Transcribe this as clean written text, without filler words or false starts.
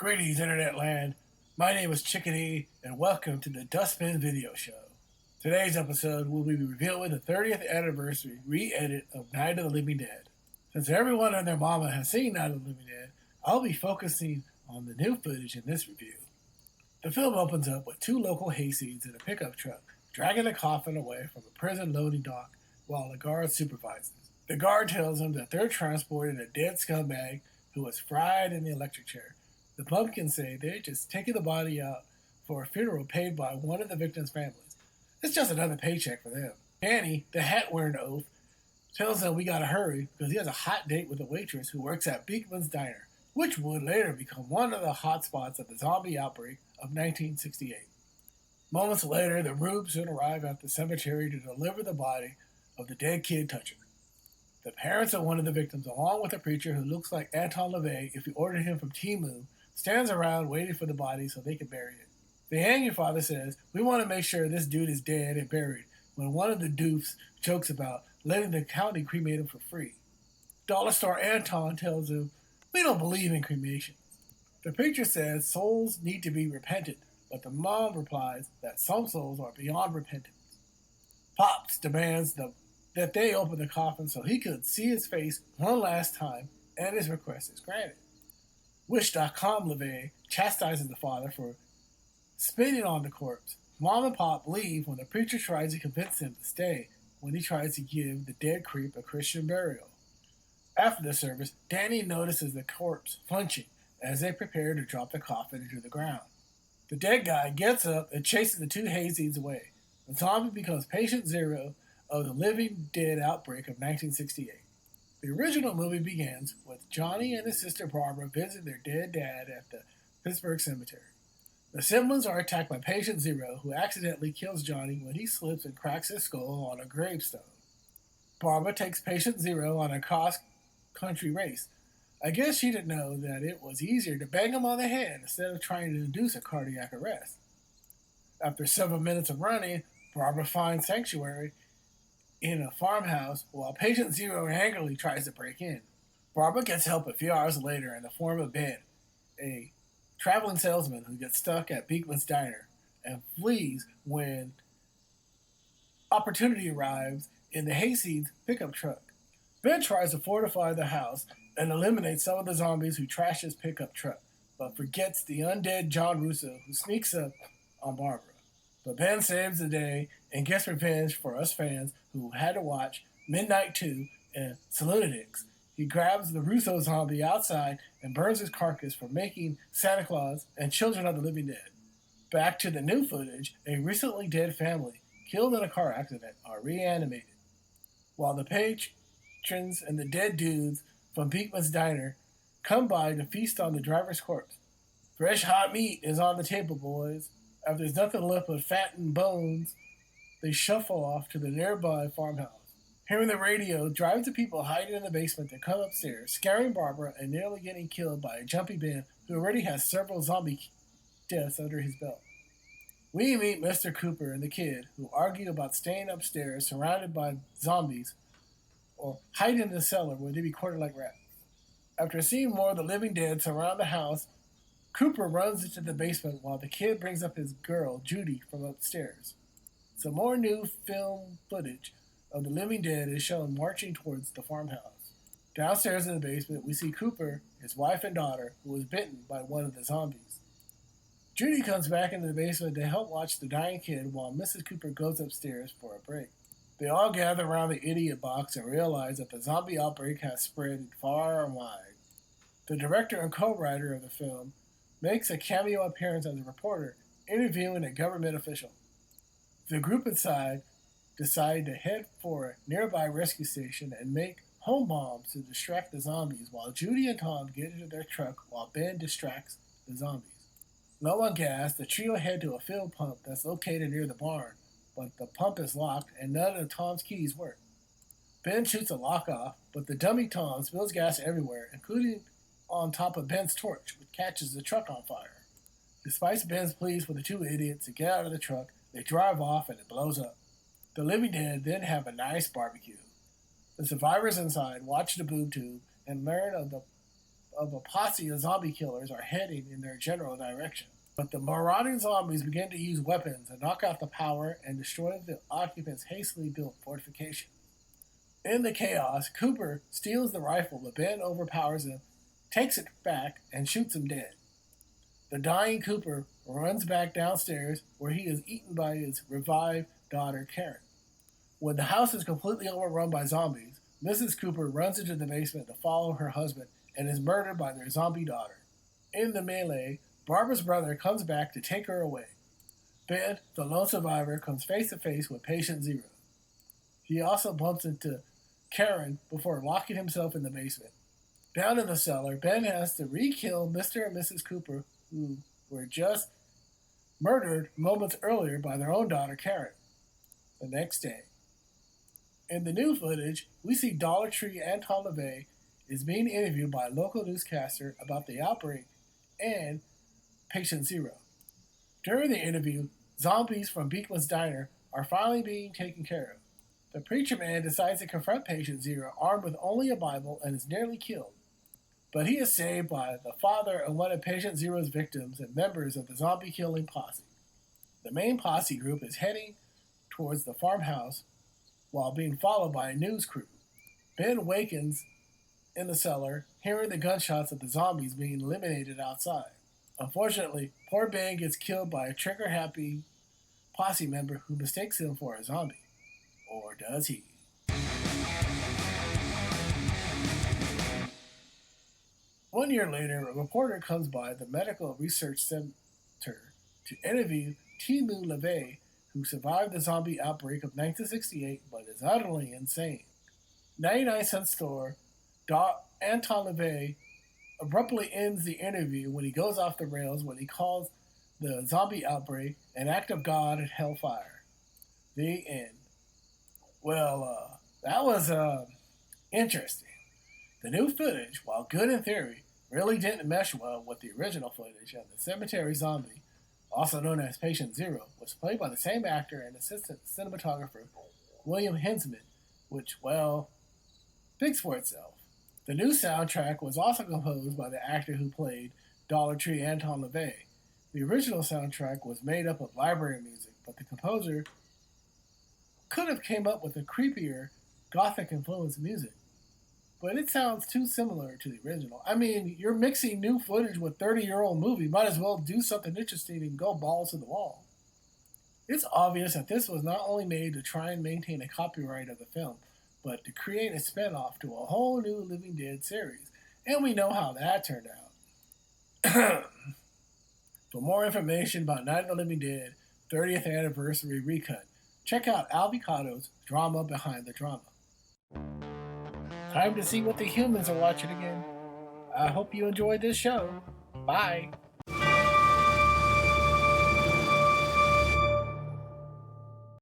Greetings, Internet Land. My name is Chicko, and welcome to the Dustbin video show. Today's episode will be revealing the 30th anniversary re-edit of Night of the Living Dead. Since everyone and their mama has seen Night of the Living Dead, I'll be focusing on the new footage in this review. The film opens up with two local hayseeds in a pickup truck dragging a coffin away from a prison loading dock while a guard supervises. The guard tells them that they're transporting a dead scumbag who was fried in the electric chair. The pumpkins say they're just taking the body out for a funeral paid by one of the victims' families. It's just another paycheck for them. Danny, the hat-wearing oaf, tells them we gotta hurry because he has a hot date with a waitress who works at Beekman's Diner, which would later become one of the hot spots of the zombie outbreak of 1968. Moments later, the Rubes soon arrive at the cemetery to deliver the body of the dead kid Toucher. The parents of one of the victims, along with a preacher who looks like Anton LaVey if you ordered him from Temu, stands around waiting for the body so they can bury it. The hanging father says, "We want to make sure this dude is dead and buried," when one of the doofs jokes about letting the county cremate him for free. Dollar Store Anton tells him, "We don't believe in cremation." The preacher says souls need to be repentant, but the mom replies that some souls are beyond repentance. Pops demands that they open the coffin so he could see his face one last time, and his request is granted. Wish.com LaVey chastises the father for spitting on the corpse. Mom and Pop leave when the preacher tries to convince him to stay when he tries to give the dead creep a Christian burial. After the service, Danny notices the corpse flinching as they prepare to drop the coffin into the ground. The dead guy gets up and chases the two hayseeds away. The zombie becomes patient zero of the Living Dead outbreak of 1968. The original movie begins with Johnny and his sister Barbara visiting their dead dad at the Pittsburgh cemetery. The siblings are attacked by Patient Zero, who accidentally kills Johnny when he slips and cracks his skull on a gravestone. Barbara takes Patient Zero on a cross-country race. I guess she didn't know that it was easier to bang him on the head instead of trying to induce a cardiac arrest. After several minutes of running, Barbara finds sanctuary in a farmhouse while Patient Zero angrily tries to break in. Barbara gets help a few hours later in the form of Ben, a traveling salesman who gets stuck at Beekman's Diner and flees when opportunity arrives in the hayseeds pickup truck. Ben tries to fortify the house and eliminate some of the zombies who trash his pickup truck, but forgets the undead John Russo who sneaks up on Barbara. But Ben saves the day and gets revenge for us fans who had to watch Midnight 2 and Salonitics. He grabs the Russo zombie outside and burns his carcass for making Santa Claus and Children of the Living Dead. Back to the new footage, a recently dead family killed in a car accident are reanimated, while the patrons and the dead dudes from Beekman's Diner come by to feast on the driver's corpse. Fresh hot meat is on the table, boys. After there's nothing left but fat and bones, they shuffle off to the nearby farmhouse. Hearing the radio drives the people hiding in the basement to come upstairs, scaring Barbara and nearly getting killed by a jumpy Ben who already has several zombie deaths under his belt. We meet Mr. Cooper and the kid, who argue about staying upstairs surrounded by zombies or hiding in the cellar where they be quartered like rats. After seeing more of the living dead surround the house, Cooper runs into the basement while the kid brings up his girl, Judy, from upstairs. Some more new film footage of the living dead is shown marching towards the farmhouse. Downstairs in the basement, we see Cooper, his wife and daughter, who was bitten by one of the zombies. Judy comes back into the basement to help watch the dying kid while Mrs. Cooper goes upstairs for a break. They all gather around the idiot box and realize that the zombie outbreak has spread far and wide. The director and co-writer of the film makes a cameo appearance as a reporter, interviewing a government official. The group inside decide to head for a nearby rescue station and make home bombs to distract the zombies while Judy and Tom get into their truck while Ben distracts the zombies. Low on gas, the trio head to a fuel pump that's located near the barn, but the pump is locked and none of Tom's keys work. Ben shoots a lock off, but the dummy Tom spills gas everywhere, including on top of Ben's torch, which catches the truck on fire. Despite Ben's pleas for the two idiots to get out of the truck, they drive off and it blows up. The living dead then have a nice barbecue. The survivors inside watch the boob tube and learn of a posse of zombie killers are heading in their general direction. But the marauding zombies begin to use weapons and knock out the power and destroy the occupants' hastily built fortification. In the chaos, Cooper steals the rifle, but Ben overpowers him, takes it back, and shoots him dead. The dying Cooper runs back downstairs, where he is eaten by his revived daughter, Karen. When the house is completely overrun by zombies, Mrs. Cooper runs into the basement to follow her husband and is murdered by their zombie daughter. In the melee, Barbara's brother comes back to take her away. Ben, the lone survivor, comes face to face with Patient Zero. He also bumps into Karen before locking himself in the basement. Down in the cellar, Ben has to re-kill Mr. and Mrs. Cooper, who were just murdered moments earlier by their own daughter, Karen. The next day. In the new footage, we see Dollar Tree Anton LaVey is being interviewed by a local newscaster about the outbreak and Patient Zero. During the interview, zombies from Beekman's Diner are finally being taken care of. The preacher man decides to confront Patient Zero armed with only a Bible and is nearly killed. But he is saved by the father of one of Patient Zero's victims and members of the zombie-killing posse. The main posse group is heading towards the farmhouse while being followed by a news crew. Ben wakens in the cellar, hearing the gunshots of the zombies being eliminated outside. Unfortunately, poor Ben gets killed by a trigger-happy posse member who mistakes him for a zombie. Or does he? One year later, a reporter comes by the Medical Research Center to interview Timu LaVey, who survived the zombie outbreak of 1968 but is utterly insane. 99-cent store Anton LaVey abruptly ends the interview when he goes off the rails when he calls the zombie outbreak an act of God and hellfire. The end. Well, that was interesting. The new footage, while good in theory, really didn't mesh well with the original footage, and the cemetery zombie, also known as Patient Zero, was played by the same actor and assistant cinematographer, William Hensman, which, well, speaks for itself. The new soundtrack was also composed by the actor who played Dollar Tree Anton LaVey. The original soundtrack was made up of library music, but the composer could have came up with a creepier, gothic-influenced music. But it sounds too similar to the original. I mean, you're mixing new footage with 30-year-old movie. Might as well do something interesting and go balls to the wall. It's obvious that this was not only made to try and maintain a copyright of the film, but to create a spin-off to a whole new Living Dead series. And we know how that turned out. For more information about Night of the Living Dead 30th Anniversary Recut, check out Alvicado's Drama Behind the Drama. Time to see what the humans are watching again. I hope you enjoyed this show. Bye.